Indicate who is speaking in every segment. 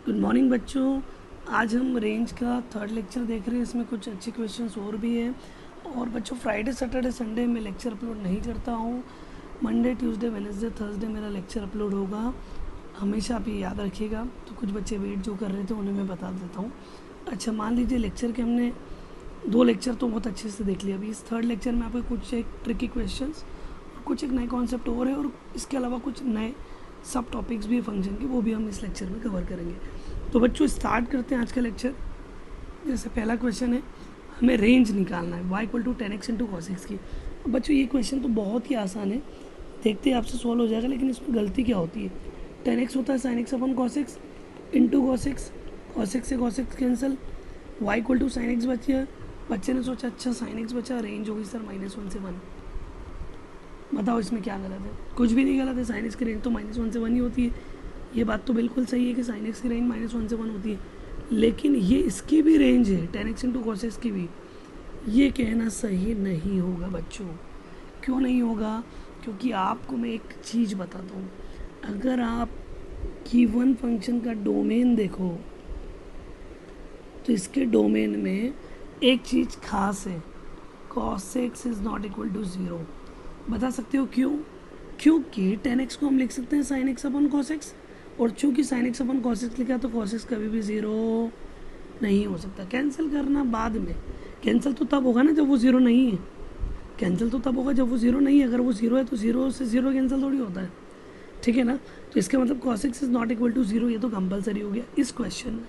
Speaker 1: Good morning बच्चों। आज हम रेंज का थर्ड लेक्चर देख रहे हैं। इसमें कुछ अच्छे क्वेश्चंस और भी हैं। और बच्चों फ्राइडे सैटरडे संडे में लेक्चर अपलोड नहीं करता हूँ। मंडे ट्यूसडे वेडनेसडे थर्सडे मेरा लेक्चर अपलोड होगा। हमेशा आप ये याद रखिएगा। तो कुछ बच्चे वेट जो कर रहे थे उन्हें मैं बता देता हूँ। अच्छा, मान लीजिए लेक्चर के हमने 2 लेक्चर तो बहुत अच्छे से देख लिया। अभी इस थर्ड लेक्चर में आपको कुछ एक ट्रिकी क्वेश्चंस और कुछ एक नए कॉन्सेप्ट और है, और इसके अलावा कुछ नए सब टॉपिक्स भी है फंक्शन के, वो भी हम इस लेक्चर में कवर करेंगे। तो बच्चों स्टार्ट करते हैं आज का लेक्चर। जैसे पहला क्वेश्चन है, हमें रेंज निकालना है y equal to 10x into cos x की। अब बच्चों ये क्वेश्चन तो बहुत ही आसान है, देखते हैं आपसे सॉल्व हो जाएगा। लेकिन इसमें गलती क्या होती है, 10x होता है sine x upon cos x into cos x से cos x cancel, y equal to sine x बचा। बच्चे ने सोचा अच्छा साइन एक्स बचा, रेंज होगी सर -1 से 1। बताओ इसमें क्या गलत है? कुछ भी नहीं गलत है। साइन एक्स की रेंज तो -1 से 1 ही होती है। ये बात तो बिल्कुल सही है कि साइन एक्स की रेंज -1 से 1 होती है। लेकिन ये इसकी भी रेंज है 10x इंटू कॉस एक्स की भी। ये कहना सही नहीं होगा बच्चों। क्यों नहीं होगा? क्योंकि आपको मैं एक चीज़ बताता हूँ। अगर आप गिवन फंक्शन का डोमेन देखो तो इसके डोमेन में एक चीज़ खास है, cos x is not equal to 0। बता सकते हो क्यों? क्योंकि 10x को हम लिख सकते हैं sign x upon cos x, और चूंकि sign x upon cos x लिखा तो कॉस एक्स कभी भी 0 नहीं हो सकता। कैंसिल करना बाद में, कैंसिल तो तब होगा ना जब वो 0 नहीं है। कैंसिल तो तब होगा जब वो 0 नहीं है। अगर वो 0 है तो 0 से 0 कैंसिल थोड़ी होता है, ठीक है ना। तो इसका मतलब cos x is not equal to 0, ये तो कंपलसरी हो गया इस क्वेश्चन में।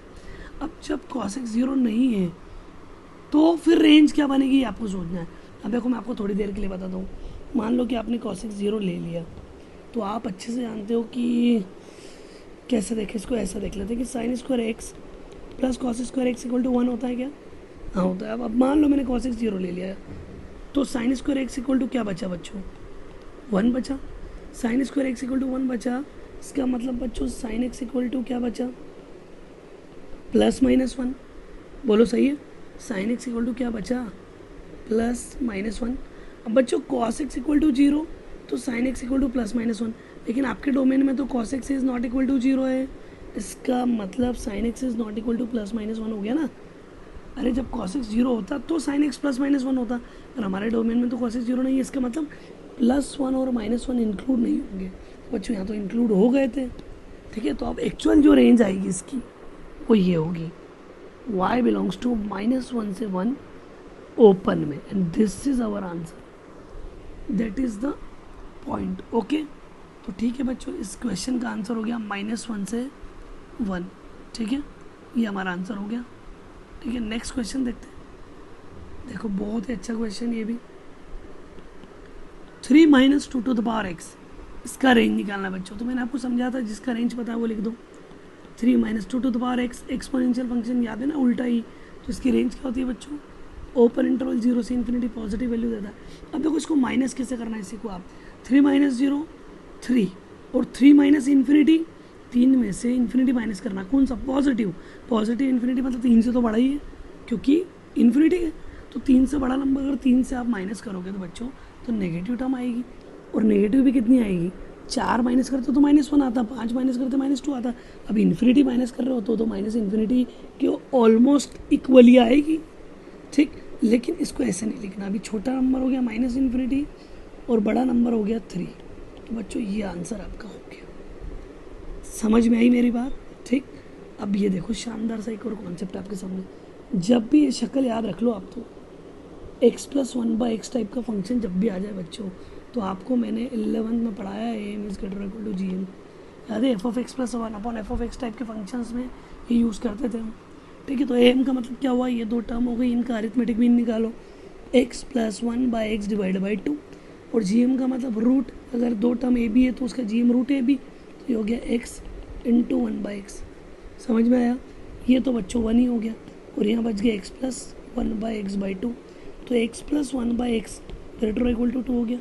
Speaker 1: अब जब कॉस एक्स 0 नहीं है तो फिर रेंज क्या बनेगी, ये आपको सोचना है। अब देखो मैं आपको थोड़ी देर के लिए बताता हूँ। मान लो कि आपने कॉस एक्स 0 ले लिया, तो आप अच्छे से जानते हो कि कैसे देखें इसको। ऐसा देख लेते हैं कि sine square x plus cos square x equal to 1 होता है क्या? हाँ होता है। अब मान लो मैंने कॉस एक्स 0 ले लिया, तो sine square x equal to क्या बचा बच्चों? 1 बचा। Sine square x equal to 1 बचा, इसका मतलब बच्चों साइन एक्स इक्वल टू क्या बचा? +-1। बोलो सही है। साइन एक्स इक्वल टू क्या बचा? +-1। अब बच्चों कॉस एक्स इक्वल टू 0, तो साइन एक्स इक्वल टू +-1। लेकिन आपके डोमेन में तो cos x is not equal to 0 है। इसका मतलब sine x is not equal to +-1 हो गया ना। अरे जब कॉस एक्स 0 होता तो साइन एक्स +-1 होता, पर हमारे डोमेन में तो कॉस एक्स 0 नहीं है। इसका मतलब +1 और -1 इंक्लूड नहीं होंगे। बच्चों यहाँ तो इंक्लूड हो गए थे, ठीक है। तो अब एक्चुअल जो रेंज आएगी इसकी वो ये होगी, y बिलोंग्स टू -1 से 1 ओपन में, and this is our answer. That is the point. Okay, तो ठीक है बच्चों, इस क्वेश्चन का आंसर हो गया -1 से 1। ठीक है, ये हमारा आंसर हो गया। ठीक है, नेक्स्ट क्वेश्चन देखते हैं। देखो बहुत ही अच्छा क्वेश्चन ये भी। 3 - 2 टू द पावर x, इसका रेंज निकालना है बच्चों। तो मैंने आपको समझा था, जिसका रेंज पता है वो लिख दो। 3 - 2 to the power x exponential function याद है ना, उल्टा ही। तो इसकी रेंज क्या होती है बच्चों? ओपन इंटरवल 0 से इन्फिनिटी पॉजिटिव वैल्यू देता है। अब देखो इसको माइनस कैसे करना है, इसी को आप 3 - 0 3, और 3 - इन्फिनिटी 3 में से इन्फिनिटी माइनस करना। कौन सा? पॉजिटिव। पॉजिटिव इन्फिनिटी मतलब 3 से तो बड़ा ही है, क्योंकि इन्फिनिटी है। तो 3 से बड़ा नंबर अगर 3 से आप माइनस करोगे तो बच्चों तो नेगेटिव टर्म आएगी। और नेगेटिव भी कितनी आएगी? 4 माइनस करते तो -1 आता, 5 माइनस करते -2 आता। अब इन्फिनिटी माइनस कर रहे हो तो माइनस इन्फिनिटी के ऑलमोस्ट इक्वली आएगी, ठीक। लेकिन इसको ऐसे नहीं लिखना। अभी छोटा नंबर हो गया -इन्फिनिटी और बड़ा नंबर हो गया 3। तो बच्चों ये आंसर आपका हो गया। समझ में आई मेरी बात? ठीक। अब ये देखो शानदार सा एक और कॉन्सेप्ट आपके सामने। जब भी ये शक्ल याद रख लो आप, तो x + 1/x टाइप का फंक्शन जब भी आ जाए बच्चों, तो आपको मैंने 11th में पढ़ाया है a is greater equal to gm। याद है f(x + 1/f(x) टाइप के फंक्शंस में ये यूज़ करते थे हम, ठीक है। तो am का मतलब क्या हुआ? ये 2 टर्म हो गई, इनका अरिथमेटिक मीन निकालो, x + 1/x डिवाइड बाई 2। और gm का मतलब रूट, अगर 2 टर्म a b है तो उसका gm रूट a b, तो ये हो गया x इंटू 1/x। समझ में आया? ये तो बच्चों 1 ही हो गया, और यहाँ बच गया x + 1/x/2। तो x + 1/x greater equal to 2 हो गया,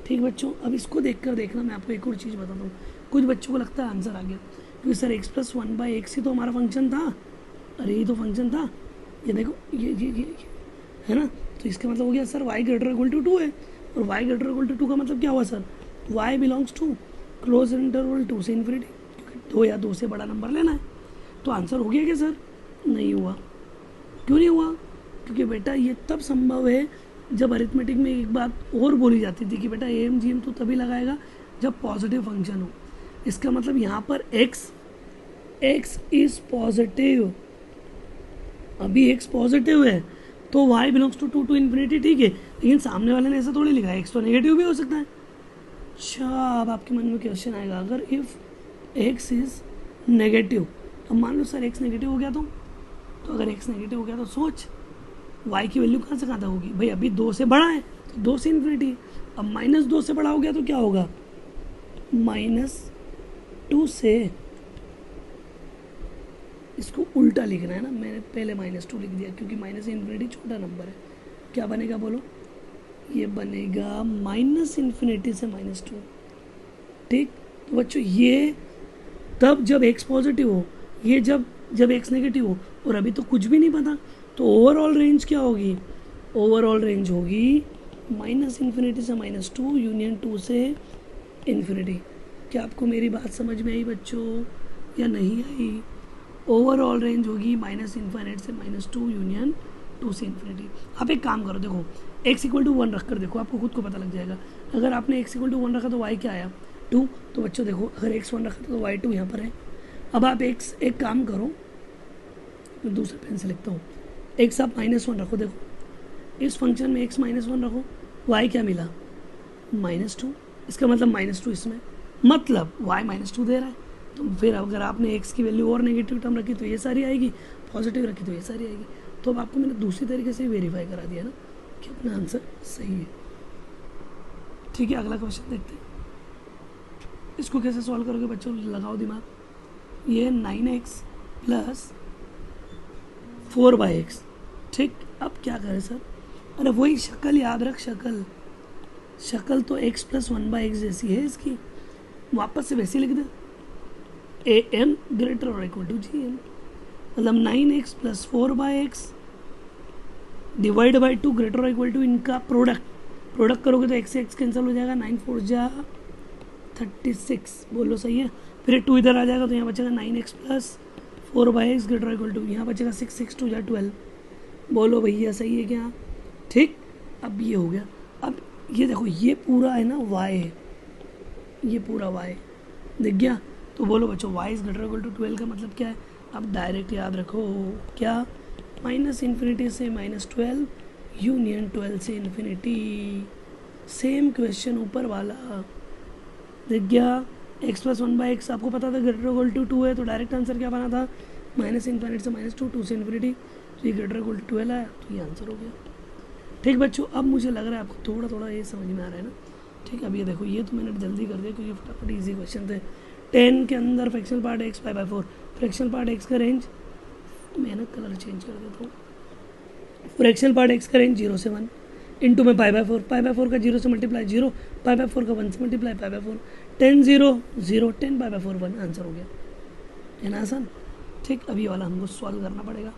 Speaker 1: ठीक बच्चों। अब इसको देखकर देखना, मैं आपको एक और चीज़ बताता हूँ। कुछ बच्चों को लगता है आंसर आ गया, क्योंकि सर x + 1/x ही तो हमारा फंक्शन था। अरे ये तो फंक्शन था, ये देखो ये है ना। तो इसका मतलब हो गया sir y greater equal to 2 है, और y ग्रेटर इक्वल टू 2 का मतलब क्या हुआ sir? y belongs to closed interval 2 से इन्फिनिटी, क्योंकि 2 या 2 से बड़ा नंबर लेना है। तो आंसर हो गया क्या सर? नहीं हुआ। क्यों नहीं हुआ? क्योंकि बेटा ये तब संभव है जब अरिथमेटिक में एक बात और बोली जाती थी कि बेटा एम जी एम तो तभी लगाएगा जब पॉजिटिव फंक्शन हो। इसका मतलब यहाँ पर x इज पॉजिटिव, अभी x पॉजिटिव है तो y belongs to 2 to infinity, ठीक है। लेकिन सामने वाले ने ऐसा थोड़ी लिखा है, x तो नेगेटिव भी हो सकता है। अच्छा, अब आपके मन में क्वेश्चन आएगा, अगर इफ x इज नेगेटिव, अब मान लो सर x नेगेटिव हो गया तो अगर x नेगेटिव हो गया तो सोच y की वैल्यू कहाँ से कहाँ तक होगी भाई? अभी 2 से बड़ा है तो 2 से इन्फिनिटी। अब -2 से बड़ा हो गया तो क्या होगा? -2 से, इसको उल्टा लिखना है ना, मैंने पहले -2 लिख दिया क्योंकि माइनस इन्फिनिटी छोटा नंबर है। क्या बनेगा बोलो? ये बनेगा -इन्फिनिटी से -2, ठीक। तो बच्चों ये तब जब x पॉजिटिव हो, ये जब x नेगेटिव हो, और अभी तो कुछ भी नहीं पता, तो ओवरऑल रेंज क्या होगी? ओवरऑल रेंज होगी -इन्फिनिटी से -2 यूनियन 2 से इन्फिनिटी। क्या आपको मेरी बात समझ में आई बच्चों या नहीं आई? ओवरऑल रेंज होगी -इन्फिनिटी से -2 यूनियन 2 से इन्फिनिटी। आप एक काम करो, देखो x इक्वल टू 1 रख कर देखो, आपको खुद को पता लग जाएगा। अगर आपने x इक्वल टू 1 रखा तो y क्या आया? 2। तो बच्चों देखो, अगर x 1 रखा तो y 2 यहाँ पर है। अब आप x एक काम करो, मैं दूसरे पेन से लिखता हूँ, x आप -1 रखो, देखो इस फंक्शन में x -1 रखो, y क्या मिला? -2। इसका मतलब -2 इसमें, मतलब y -2 दे रहा है। तो फिर अगर आपने x की वैल्यू और नेगेटिव टर्म रखी तो ये सारी आएगी, पॉजिटिव रखी तो ये सारी आएगी। तो अब आपको मैंने दूसरी तरीके से वेरीफाई करा दिया ना कि अपना आंसर सही है, ठीक है। अगला क्वेश्चन देखते हैं, इसको कैसे सॉल्व करोगे बच्चों? लगाओ दिमाग। ये 9x प्लस 4/x, ठीक। अब क्या करें सर? अरे वही शक्ल याद रख, शक्ल तो x प्लस 1/x जैसी है इसकी, वापस से वैसे लिख दे, am ग्रेटर और इक्वल टू gm, मतलब 9x plus 4/x divide by 2 greater और इक्वल टू इनका प्रोडक्ट करोगे तो x से x कैंसिल हो जाएगा, 9 4 जा 36, बोलो सही है। फिर 2 इधर आ जाएगा तो यहाँ बचेगा 9x प्लस 4/x ग्रेटर और इक्वल टू, यहाँ बचेगा 6 6 2 जा 12, बोलो भैया सही है क्या? ठीक। अब ये हो गया। अब ये देखो, ये पूरा है ना y है, ये पूरा y दिख गया। तो बोलो बच्चों y is greater equal to 12 का मतलब क्या है? अब डायरेक्ट याद रखो, क्या? -इन्फिनिटी से -12 यूनियन 12 से इन्फिनिटी। सेम क्वेश्चन ऊपर वाला दिख गया। x प्लस 1/x आपको पता था ग्रेटर इक्वल टू 2 है, तो डायरेक्ट आंसर क्या बना था? -इन्फिनिटी से -2 2 से इन्फिनिटी, तो ये ग्रेटर इक्वल टू 12 आया, तो ये आंसर हो गया। ठीक बच्चों, अब मुझे लग रहा है आपको थोड़ा थोड़ा ये समझ में आ रहा है ना? ठीक। अब ये देखो, ये तो मैंने जल्दी कर दिया क्योंकि फटाफट ईजी क्वेश्चन थे। 10 के अंदर fractional part x π/4, fractional part x का रेंज, मैंने कलर चेंज कर देता हूँ, फ्रैक्शनल पार्ट x का रेंज 0 से 1 इंटू में π/4 का 0 से मल्टीप्लाई 0, π/4 का 1 से मल्टीप्लाई π/4, 10 0 0 10 π/4 1, आंसर हो गया। है ना आसान? ठीक। अभी वाला हमको सॉल्व करना पड़ेगा,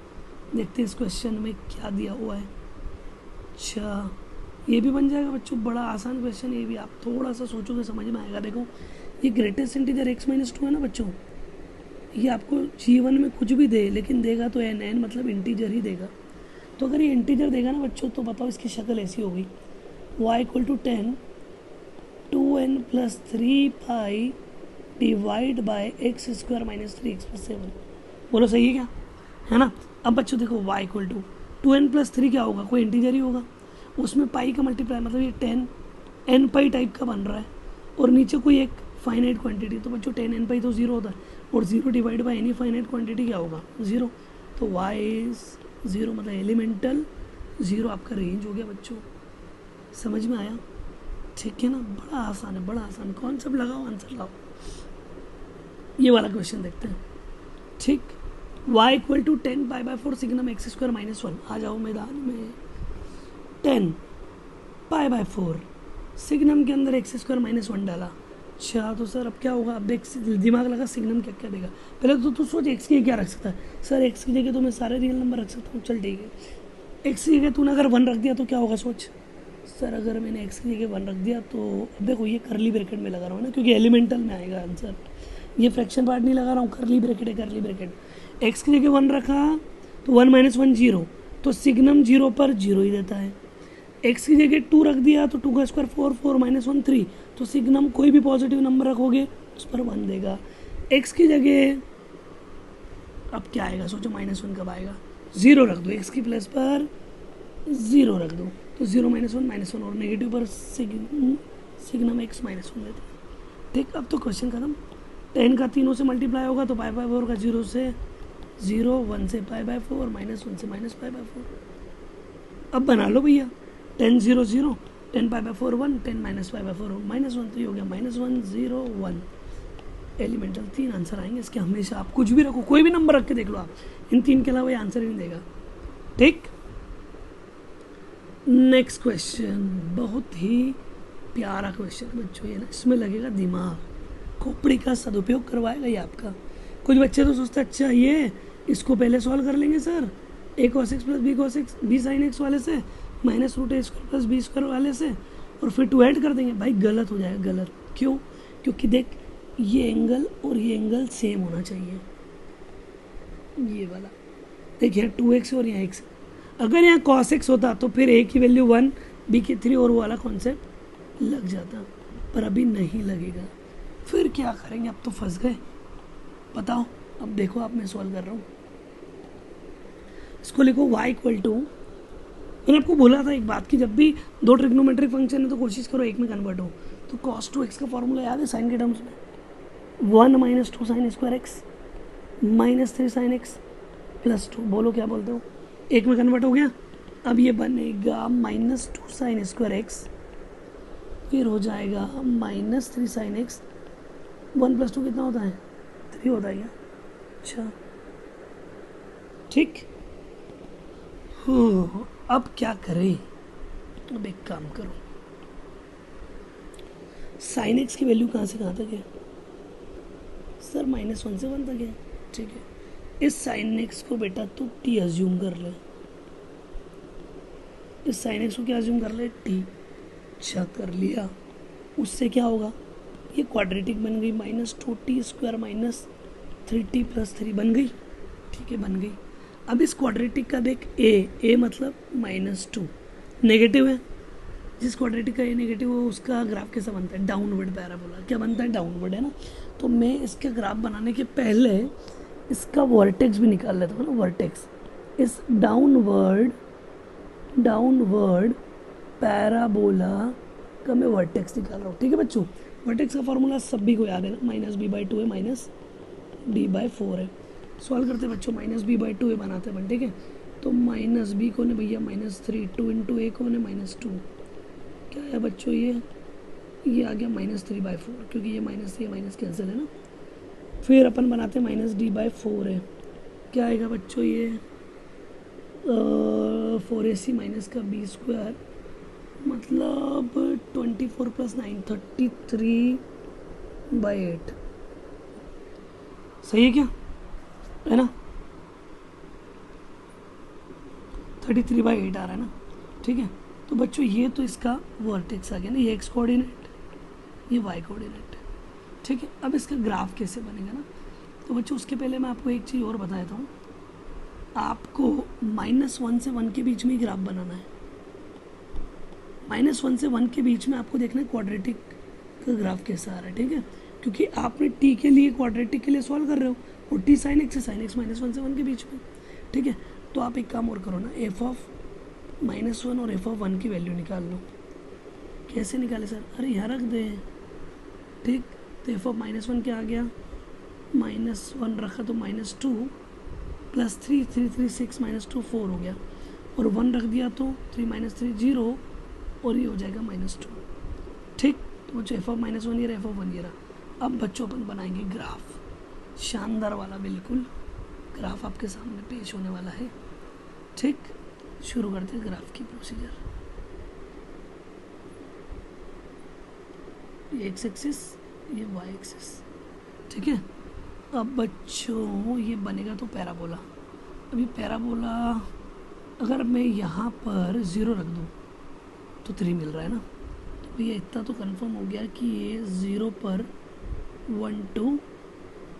Speaker 1: देखते हैं इस क्वेश्चन में क्या दिया हुआ है। अच्छा, ये भी बन जाएगा बच्चों, बड़ा आसान क्वेश्चन, ये भी आप थोड़ा सा सोचोगे समझ में आएगा। देखो ये ग्रेटेस्ट इंटीजर x -2 है ना बच्चों, ये आपको जीवन में कुछ भी दे, लेकिन देगा तो n मतलब इंटीजर ही देगा। तो अगर ये इंटीजर देगा ना बच्चों, तो बताओ इसकी शक्ल ऐसी होगी, y = 10 2n + 3π divide by x² - 3x + 7, बोलो सही है क्या? है ना? अब बच्चों देखो y = 2n + 3 क्या होगा? कोई इंटीजर ही होगा, उसमें पाई का मल्टीप्लाई, मतलब ये 10 n पाई टाइप का बन रहा है, और नीचे कोई एक फाइनाइट क्वांटिटी, तो बच्चों 10 n पाई तो 0 होता है, और 0 divide by any finite quantity क्या होगा? 0। तो y इज 0, मतलब एलिमेंटल 0 आपका रेंज हो गया बच्चों। समझ में आया? ठीक है ना? बड़ा आसान है, बड़ा आसान, कॉन्सेप्ट लगाओ, आंसर लाओ। ये वाला क्वेश्चन देखते हैं। ठीक। y = 10 π/4 सिग्नम x² - 1, आ जाओ मैदान में। 10 π/4 सिग्नम के अंदर x² - 1 डाला। अच्छा, तो सर अब क्या होगा? अब देख, दिमाग लगा, सिग्नम क्या क्या देगा। पहले तो तू सोच x की क्या रख सकता है। सर x की जगह तो मैं सारे रियल नंबर रख सकता हूँ, चल ठीक है। x की जगह तूने अगर 1 रख दिया तो क्या होगा? सोच सर, अगर मैंने x की जगह 1 रख दिया तो अब देखो, ये करली ब्रैकेट में लगा रहा हूँ ना, क्योंकि एलिमेंटल में आएगा आंसर। ये फ्रैक्शन पार्ट नहीं लगा रहा हूँ, करली ब्रैकेट है, करली ब्रैकेट। एक्स की जगह 1 रखा तो 1 - 1 0, तो सिग्नम 0 पर 0 ही देता है। एक्स की जगह 2 रख दिया तो 2 का स्क्वायर 4, 4 - 1 3, तो सिग्नम कोई भी पॉजिटिव नंबर रखोगे उस पर 1 देगा। एक्स की जगह अब क्या आएगा सोचो, -1 कब आएगा, 0 रख दो, एक्स की प्लस पर 0 रख दो, तो 0 - 1 -1, और नेगेटिव पर सिग्नम x -1 देता है। ठीक, अब तो क्वेश्चन खत्म। 10 का तीनों से मल्टीप्लाई होगा तो π/4 का 0 से 0, 1 से π/4, -1 से -π/4। अब बना लो भैया, 10 0 0, 10 π/4 1, 10 -π/4 -1, तो ये हो गया -1 0 1। एलिमेंटल 3 आंसर आएंगे इसके हमेशा। आप कुछ भी रखो, कोई भी नंबर रख के देख लो, आप इन 3 के अलावा ये आंसर ही नहीं देगा। ठीक, नेक्स्ट क्वेश्चन बहुत ही प्यारा क्वेश्चन बच्चों, ये ना इसमें लगेगा दिमाग, खोपड़ी का सदुपयोग करवाएगा ये आपका। कुछ बच्चे तो सोचते हैं अच्छा ये इसको पहले सॉल्व कर लेंगे sir, a cos x plus b cos x b sin x वाले से, -√a² प्लस b² वाले से, और फिर 2 ऐड कर देंगे। भाई गलत हो जाएगा, गलत। क्यों? क्योंकि देख ये एंगल और ये एंगल सेम होना चाहिए, ये वाला देख यहाँ 2x और यहाँ x। अगर यहाँ cos x होता तो फिर a की वैल्यू 1, b की 3 और वो वाला कॉन्सेप्ट लग जाता, पर अभी नहीं लगेगा। फिर क्या करेंगे, अब तो फंस गए। बताओ, अब देखो आप, मैं सॉल्व कर रहा हूँ। इसको लिखो y = मैंने आपको बोला था एक बात कि जब भी 2 ट्रिग्नोमेट्रिक फंक्शन है तो कोशिश करो एक में कन्वर्ट हो। तो cos 2x का फॉर्मूला याद है साइन के टर्म्स में, 1 - 2 sin² x -3 sin x plus 2, बोलो क्या बोलते हो, एक में कन्वर्ट हो गया। अब ये बनेगा -2 sin² x, फिर हो जाएगा -3 sin x, 1 + 2 कितना होता है, 3 होता है क्या? अच्छा ठीक, अब क्या करें, अब एक काम करो, साइन एक्स की वैल्यू कहाँ से कहाँ तक है सर, -1 से 1 तक है। ठीक है, इस साइन एक्स को बेटा तो t अज्यूम कर ले, इस साइन एक्स को क्या अज्यूम कर ले, t। अच्छा कर लिया, उससे क्या होगा, ये क्वाड्रेटिक बन गई, -2t² -3t + 3 बन गई। ठीक है, बन गई। अब इस क्वाड्रेटिक का देख a मतलब -2 नेगेटिव है, जिस क्वाड्रेटिक का a नेगेटिव हो उसका ग्राफ कैसा बनता है, डाउनवर्ड पैराबोला। क्या बनता है, डाउनवर्ड, है ना। तो मैं इसके ग्राफ बनाने के पहले इसका वर्टेक्स भी निकाल लेता हूँ ना, वर्टेक्स, इस डाउनवर्ड पैराबोला का मैं वर्टेक्स निकाल रहा हूँ। ठीक है बच्चों, वर्टेक्स का फॉर्मूला सभी को याद है ना, -b/2 है, -d/4 है। सॉल्व करते बच्चों, -b/2 है बनाते हैं। ठीक है, तो -b को ने भैया -3, 2 × a को ने -2, क्या है बच्चों, ये आ गया -3/4, क्योंकि ये माइनस कैंसिल है ना। फिर अपन बनाते हैं -d/4 है, क्या आएगा बच्चों, ये 4ac माइनस का b² मतलब 24 + 9 33/8, सही है क्या, है ना, 33/8 आ रहा है ना। ठीक है, तो बच्चों ये तो इसका वर्टेक्स आ गया ना, ये x कोऑर्डिनेट, ये y कोऑर्डिनेट। ठीक है, अब इसका ग्राफ कैसे बनेगा ना, तो बच्चों उसके पहले मैं आपको एक चीज़ और बता देता हूँ। आपको -1 से 1 के बीच में ही ग्राफ बनाना है, -1 से 1 के बीच में आपको देखना है क्वाड्रेटिक का ग्राफ कैसा आ रहा है। ठीक है, क्योंकि आपने t के लिए क्वाड्रेटिक के लिए सॉल्व कर रहे हो, और t sin x है, sin x -1 से 1 के बीच में। ठीक है, तो आप एक काम और करो ना, f ऑफ -1 और f ऑफ 1 की वैल्यू निकाल लो। कैसे निकाले सर, अरे यहाँ रख दे। ठीक, तो f ऑफ -1 क्या आ गया, -1 रखा तो -2 + 3 3 3 6 -2 4 हो गया, और 1 रख दिया तो 3 - 3 0, और ये हो जाएगा -2। ठीक, तो बच्चों f ऑफ -1 ये रहा, f ऑफ 1 ये रहा। अब बच्चों अपन बनाएंगे ग्राफ, शानदार वाला, बिल्कुल ग्राफ आपके सामने पेश होने वाला है। ठीक, शुरू करते हैं ग्राफ की प्रोसीजर। ये x एक्सिस, ये y एक्सिस। ठीक है, अब बच्चों ये बनेगा तो पैराबोला। अब ये पैराबोला अगर मैं यहाँ पर 0 रख दूँ तो 3 मिल रहा है ना, तो भैया इतना तो कंफर्म हो गया कि ये 0 पर 1 2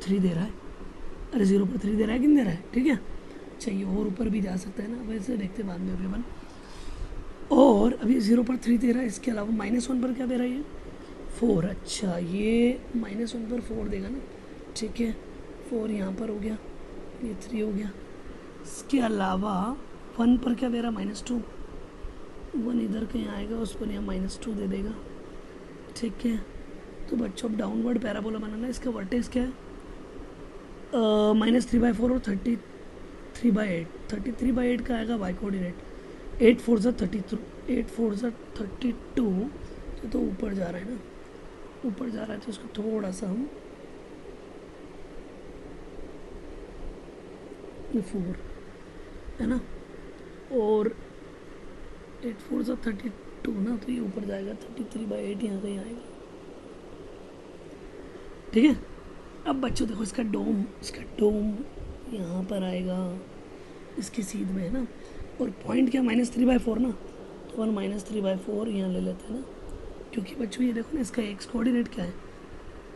Speaker 1: 3 दे रहा है, अरे 0 पर 3 दे रहा है कि नहीं दे रहा है, ठीक है। चाहिए और ऊपर भी जा सकता है ना, वैसे देखते बाद में अभी अपन। और अभी 0 पर 3 दे रहा है, इसके अलावा -1 पर क्या दे रहा है ये 4। अच्छा ये -1 पर 4 देगा ना, ठीक है। 4 यहाँ पर हो गया, ये 3 हो गया। इसके अलावा 1 पर क्या दे रहा है -2, 1 इधर कहीं आएगा, उस पर यहाँ -2 दे देगा, ठीक है। तो बच्चों अब डाउनवर्ड पैराबोला बनाना है। इसका वर्टेक्स क्या है, -3/4 और 33/8। 33/8 का आएगा वाई कोऑर्डिनेट, 8 4 ज़ा 32, 8 4 ज़ा 32। तो ऊपर जा रहा है ना, ऊपर जा रहा है, तो उसको थोड़ा सा हम 4 है ना, और 8 4 ज़ा 32 ना, तो ये ऊपर जाएगा, 33/8 यहाँ कहीं आएगा, ठीक है। अब बच्चों देखो इसका डोम यहाँ पर आएगा, इसकी सीध में है ना, और पॉइंट क्या -3/4 ना, तो 1 -3/4 यहाँ ले लेते हैं ना, क्योंकि बच्चों ये देखो ना इसका एक्स कोऑर्डिनेट क्या है,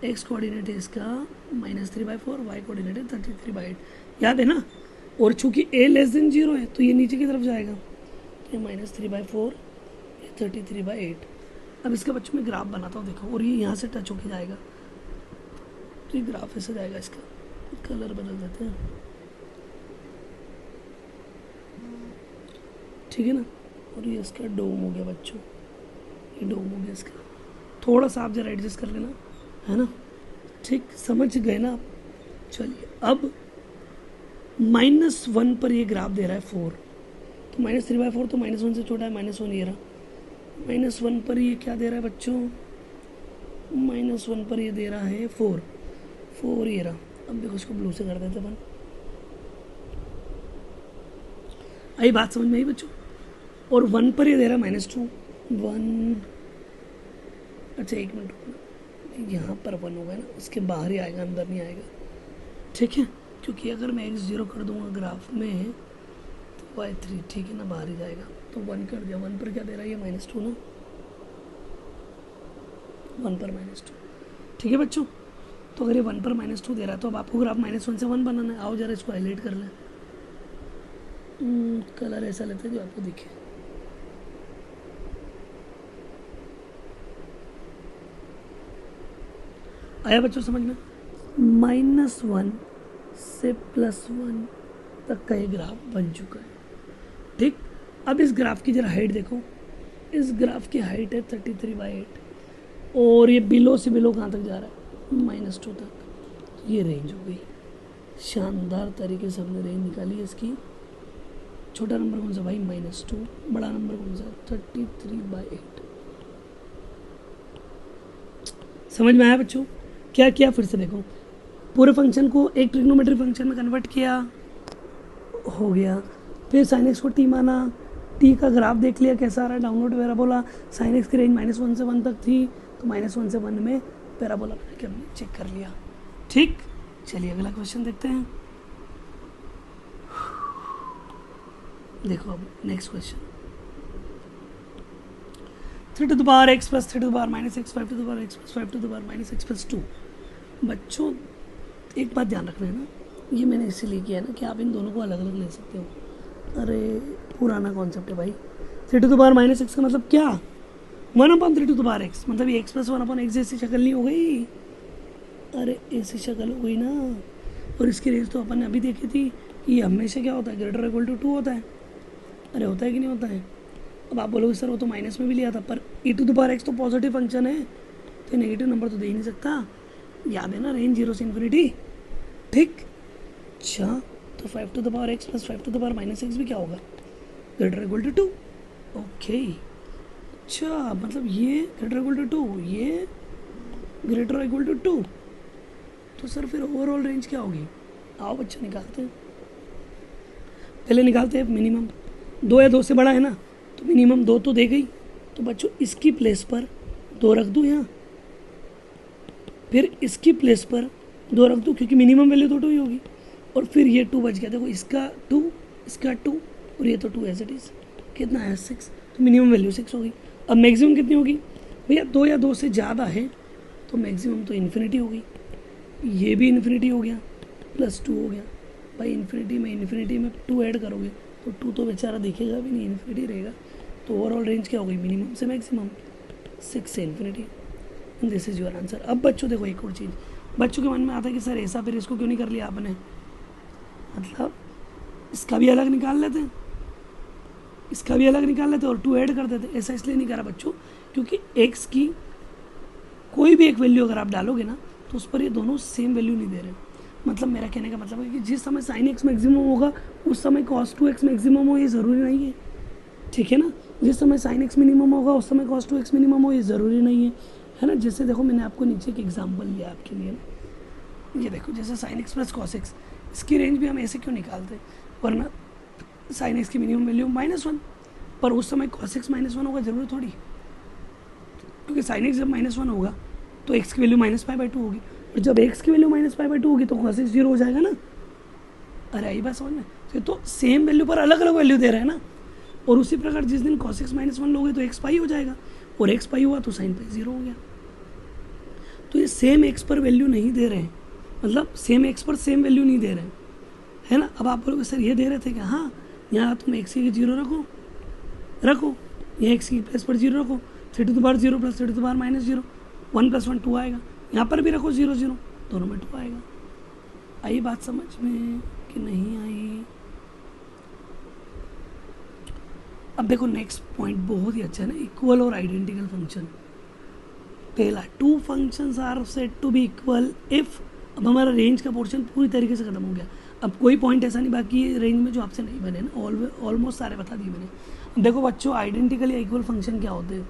Speaker 1: एक्स कोऑर्डिनेट है इसका -3/4, वाई कोऑर्डिनेट है 33/8, याद है ना। और चूंकि a<0 है तो ये नीचे की तरफ जाएगा, तो ये -3/4, ये 33/8। अब इसका बच्चों में ग्राफ बनाता हूँ, देखो, और ये यहाँ से टच होके जाएगा, तो ये ग्राफ ऐसे जाएगा, इसका कलर बदल देते हैं, ठीक है ना। और ये इसका डोम हो गया बच्चों, ये डोम हो गया इसका, थोड़ा सा आप जरा एडजस्ट कर लेना, है ना, ठीक, समझ गए ना आप। चलिए अब -1 पर ये ग्राफ दे रहा है 4, तो -3/4 तो -1 से छोटा है, -1 ये रहा। -1 पर ये क्या दे रहा है बच्चों, -1 पर ये दे रहा है 4 ये रहा। अब देखो इसको ब्लू से कर देते अपन, आई बात समझ में आई बच्चों। और 1 पर ये दे रहा है -2, 1, अच्छा 1 मिनट रुकना, यहाँ पर 1 होगा ना, इसके बाहर ही आएगा, अंदर नहीं आएगा, ठीक है। क्योंकि अगर मैं x0 कर दूंगा ग्राफ में तो y3, ठीक है ना, बाहर ही जाएगा, तो 1 कर दिया। 1 पर क्या दे रहा है ये -2 ना, 1 पर -2, ठीक है बच्चों। तो अगर ये 1 पर -2 दे रहा है तो अब आपको ग्राफ -1 से 1 बनाना है। आओ जरा इसको हाईलाइट कर लें, कलर ऐसा लेते हैं जो आपको दिखे, आया बच्चों समझ में। -1 से +1 तक का ये ग्राफ बन चुका है, ठीक। अब इस ग्राफ की जरा हाइट देखो, इस ग्राफ की हाइट है 33/8, और ये बिलो से बिलो कहाँ तक जा रहा है, -2 तक। ये रेंज हो गई, शानदार तरीके से हमने रेंज निकाली है इसकी। छोटा नंबर कौन सा भाई, -2, बड़ा नंबर कौन सा, 33/8। समझ में आया बच्चों, क्या किया फिर से देखो, पूरे फंक्शन को एक ट्रिग्नोमेट्री फंक्शन में कन्वर्ट किया, हो गया। फिर sin x को t माना, t का ग्राफ देख लिया कैसा आ रहा है, डाउनवर्ड पैराबोला, sin x की रेंज -1 से 1 तक थी, तो -1 से 1 में पैराबोला बना के हमने चेक कर लिया, ठीक। चलिए अगला क्वेश्चन देखते हैं। देखो अब next question, 3 to the power x plus 3 to the power minus x, 5 to the power x plus 5 to the power minus x plus 2। बच्चों एक बात ध्यान रखना है ना, ये मैंने इसीलिए किया है ना कि आप इन दोनों को अलग अलग ले सकते हो। अरे पुराना कॉन्सेप्ट है भाई, 3 to the power minus x का मतलब क्या, 1/3 to the power x, मतलब ये x plus 1/x जैसी शक्ल नहीं हो गई, अरे ऐसी शक्ल हो गई ना। और इसकी रेंज तो अपन ने अभी देखी थी कि ये हमेशा क्या होता है, ग्रेटर इक्वल टू 2 होता है। अरे होता है कि नहीं होता है। अब आप बोलोगे सर वो तो माइनस में भी लिया था, पर e to the power x तो पॉजिटिव फंक्शन है, तो नेगेटिव नंबर तो दे ही नहीं सकता, याद है ना, रेंज 0 से इन्फिनिटी, ठीक। अच्छा तो 5 to the power x plus 5 to the power minus x भी क्या होगा, ग्रेटर इक्वल टू 2, ओके। अच्छा मतलब ये ग्रेटर इक्वल टू 2, ये ग्रेटर इक्वल टू 2, तो सर फिर ओवरऑल रेंज क्या होगी, आओ बच्चा निकालते हैं। पहले निकालते हैं मिनिमम, 2 या 2 से बड़ा है ना, तो मिनिमम 2 तो दे गई, तो बच्चों इसकी प्लेस पर 2 रख दूँ यहाँ, फिर इसकी प्लेस पर 2 रख दूँ, क्योंकि मिनिमम वैल्यू तो 2 ही होगी, और फिर ये 2 बच गया। देखो इसका 2, इसका 2, और ये तो 2 एज इट इज़, कितना है 6, तो मिनिमम वैल्यू 6 होगी। अब मैक्सिमम कितनी होगी भैया, 2 या 2 से ज़्यादा है तो मैक्सिमम तो इन्फिनिटी होगी, ये भी इन्फिनिटी हो गया प्लस 2 हो गया। भाई इन्फिनिटी में 2 ऐड करोगे तो 2 तो बेचारा दिखेगा भी नहीं, इन्फिनिटी रहेगा। तो ओवरऑल रेंज क्या हो गई, मिनिमम से मैक्सिमम 6 से infinity. This is your answer. अब बच्चों देखो एक और चीज़, बच्चों के मन में आता है कि सर ऐसा फिर इसको क्यों नहीं कर लिया आपने, मतलब इसका भी अलग निकाल लेते हैं, इसका भी अलग निकाल लेते और 2 ऐड कर देते। ऐसा इसलिए नहीं करा बच्चों क्योंकि x की कोई भी एक वैल्यू अगर आप डालोगे ना तो उस पर ये दोनों सेम वैल्यू नहीं दे रहे। मतलब मेरा कहने का मतलब है कि जिस समय साइन एक्स मैक्सिमम होगा उस समय कॉस 2x मैक्सिमम हो, ये ज़रूरी नहीं है, ठीक है ना। जिस समय साइन एक्स मिनिमम होगा उस समय कॉस 2x मिनिमम हो, ये ज़रूरी नहीं है ना। जैसे देखो मैंने आपको नीचे एक एग्जाम्पल लिया आपके लिए ना, ये देखो जैसे sine x plus cos x, इसकी रेंज भी हम ऐसे क्यों निकालते, वरना साइन एक्स की मिनिमम वैल्यू -1, पर उस समय कॉस एक्स -1 होगा, जरूरी थोड़ी, क्योंकि साइन एक्स जब -1 होगा तो एक्स की वैल्यू -π/2 होगी, और जब एक्स की वैल्यू -π/2 होगी तो कॉस एक्स 0 हो जाएगा ना। अरे आई बात समझ में, तो सेम वैल्यू पर अलग अलग वैल्यू दे रहे हैं ना। और उसी प्रकार जिस दिन cos x -1 लोगे तो x पाई हो जाएगा, और x पाई हुआ तो साइन पाई 0 हो गया। तो ये सेम x पर वैल्यू नहीं दे रहे हैं, मतलब सेम x पर सेम वैल्यू नहीं दे रहे हैं, है ना। अब आप बोलोगे सर ये दे रहे थे क्या, हाँ यहाँ तुम x की 0 रखो, यहाँ x की प्लस पर 0 रखो, 3⁻0 + 3⁻−0, 1 + 1 2 आएगा, यहाँ पर भी रखो 0 0, दोनों में 2 आएगा। आई बात समझ में कि नहीं आई। अब देखो नेक्स्ट पॉइंट बहुत ही अच्छा है ना, इक्वल और आइडेंटिकल फंक्शन। पहला 2 functions are said to be equal if, अब हमारा रेंज का पोर्शन पूरी तरीके से खत्म हो गया। अब कोई पॉइंट ऐसा नहीं बाकी है रेंज में जो आपसे नहीं बने ना, ऑलमोस्ट सारे बता दिए मैंने। अब देखो बच्चों आइडेंटिकल या इक्वल फंक्शन क्या होते हैं,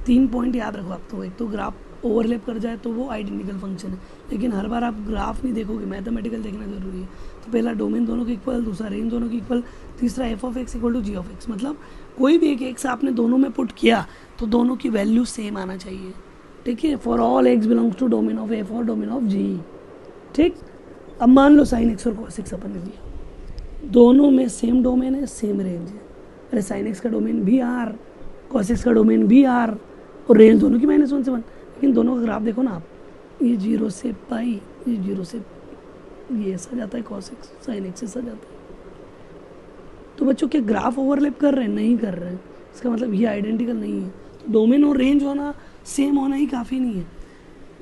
Speaker 1: 3 पॉइंट याद रखो आप। तो एक तो ग्राफ ओवरलैप कर जाए तो वो आइडेंटिकल फंक्शन है, लेकिन हर बार आप ग्राफ नहीं देखोगे, मैथमेटिकल देखना जरूरी है। तो पहला डोमेन दोनों के इक्वल, दूसरा रेंज दोनों की इक्वल, तीसरा f(x) = g(x), मतलब कोई भी एक एक्स आपने दोनों में पुट किया तो दोनों की वैल्यू सेम आना चाहिए, ठीक है। For all x belongs to domain of f और डोमेन ऑफ g, ठीक। अब मान लो साइन एक्स और कॉस एक्स अपन ने दिया, दोनों में सेम डोमेन है, सेम रेंज है। अरे साइन एक्स का डोमेन भी r, कॉस एक्स का डोमेन भी r, और रेंज दोनों की -1 से 1, लेकिन दोनों का ग्राफ देखो ना आप, ये 0 से π, ये 0 से ये ऐसा जाता है, कॉस एक्स साइन एक्स ऐसा जाता है। तो बच्चों क्या ग्राफ ओवरलैप कर रहे हैं, नहीं कर रहे हैं, इसका मतलब ये आइडेंटिकल नहीं है। तो डोमेन और रेंज होना सेम होना ही काफ़ी नहीं है,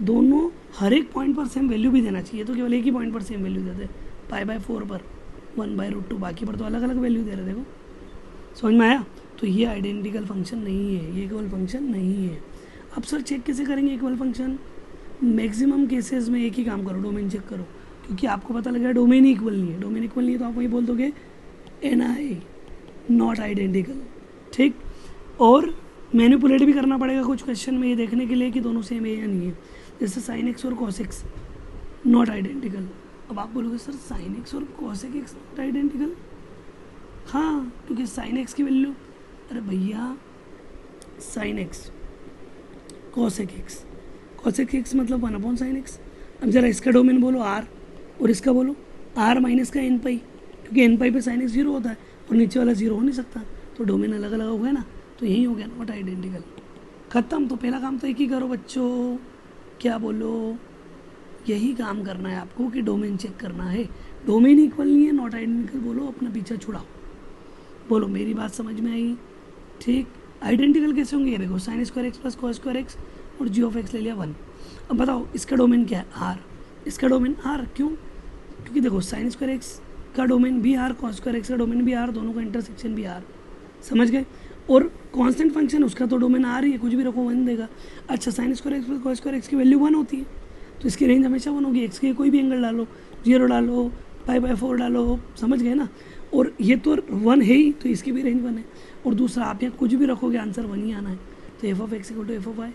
Speaker 1: दोनों हर एक पॉइंट पर सेम वैल्यू भी देना चाहिए। तो केवल एक ही पॉइंट पर सेम वैल्यू देते, π/4 पर 1/√2, बाकी पर तो अलग अलग वैल्यू दे रहे। देखो समझ में आया। तो ये आइडेंटिकल फंक्शन नहीं है, ये इक्वल फंक्शन नहीं है। अब सर चेक कैसे करेंगे इक्वल फंक्शन, मैक्सिमम केसेस में एक ही काम करो, डोमेन चेक करो, क्योंकि आपको पता लगा डोमेन ही इक्वल नहीं है। डोमेन इक्वल नहीं है तो आप वही बोल दोगे NI नॉट आइडेंटिकल, ठीक। और मैनिपुलेट भी करना पड़ेगा कुछ क्वेश्चन में ये देखने के लिए कि दोनों सेम है या नहीं है। जैसे साइन एक्स और कॉस एक्स नॉट आइडेंटिकल, अब आप बोलोगे सर साइन एक्स और कॉस एक्स नॉट आइडेंटिकल, हाँ क्योंकि साइन एक्स की वैल्यू, अरे भैया साइन एक्स कॉस एक्स मतलब 1/sin x। अब जरा इसका डोमेन बोलो r और इसका बोलो r माइनस का n पाई, क्योंकि n पाई पे sin x 0 होता है और नीचे वाला 0 हो नहीं सकता, तो डोमेन अलग अलग हो गया ना, तो यही हो गया नॉट आइडेंटिकल, खत्म। तो पहला काम तो एक ही करो बच्चों, क्या बोलो, यही काम करना है आपको कि डोमेन चेक करना है। डोमेन इक्वल नहीं है, नॉट आइडेंटिकल बोलो, अपना पीछा छुड़ाओ। बोलो मेरी बात समझ में आई, ठीक। आइडेंटिकल कैसे होंगे, ये देखो sin² x + cos² x और g(x) ले लिया 1। अब बताओ इसका डोमेन क्या है, r, इसका डोमेन r, क्यों, क्योंकि देखो sin² x का डोमेन भी r, cos² x का डोमेन भी r, दोनों का इंटरसेक्शन भी r, समझ गए। और कांस्टेंट फंक्शन उसका तो डोमेन r ही है, कुछ भी रखो 1 देगा। अच्छा sin² x + cos² x की वैल्यू 1 होती है, तो इसकी रेंज हमेशा 1 होगी। x के कोई भी एंगल डालो, 0 डालो, π/4 डालो, समझ गए ना। और ये तो 1 है ही, तो इसकी भी रेंज 1 है। और दूसरा आप यहाँ कुछ भी रखोगे आंसर 1 ही आना है, तो f(x) = f(y),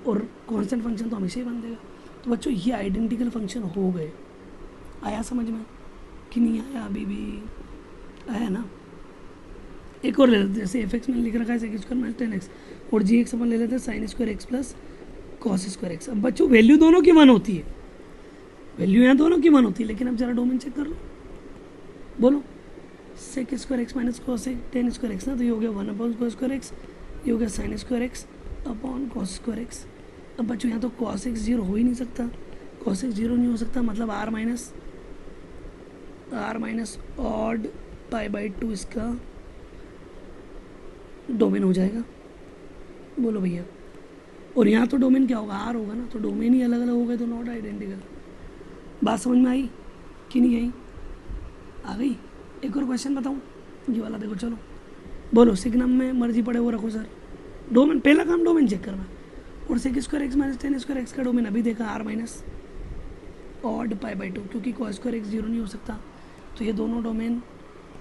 Speaker 1: और कांस्टेंट फंक्शन तो हमेशा ही बन देगा। तो बच्चों ये आइडेंटिकल फंक्शन हो गए। आया समझ में कि नहीं आया, अभी भी आया ना। एक और ले लेते हैं, जैसे f(x) मैंने लिख रखा है sec² - 10x, और g(x) अपन ले लेते हैं sin² x + cos² x। अब बच्चों वैल्यू दोनों की 1 होती है, वैल्यू यहाँ दोनों की 1 होती है, लेकिन अब जरा डोमेन चेक कर लो, बोलो sec² x - cos 10² x ना, तो ये हो गया 1/cos², ये हो गया sin² x / cos²। अब बच्चों यहाँ तो cos x 0 हो ही नहीं सकता, cos x जीरो नहीं हो सकता, मतलब r minus odd pi by to इसका डोमेन हो जाएगा। बोलो भैया, और यहाँ तो डोमेन क्या होगा, आर होगा ना, तो डोमेन ही अलग अलग हो गए तो नॉट आइडेंटिकल। बात समझ में आई कि नहीं आई? आ गई। एक और क्वेश्चन बताऊँ, ये वाला देखो, चलो बोलो। सिग्नम में मर्जी पड़े वो रखो सर, डोमेन पहला काम डोमेन चेक करना, और sec square x minus tan square x का डोमेन अभी देखा R minus odd pi by two, क्योंकि कॉस स्क्वायर एक्स जीरो नहीं हो सकता, तो ये दोनों डोमेन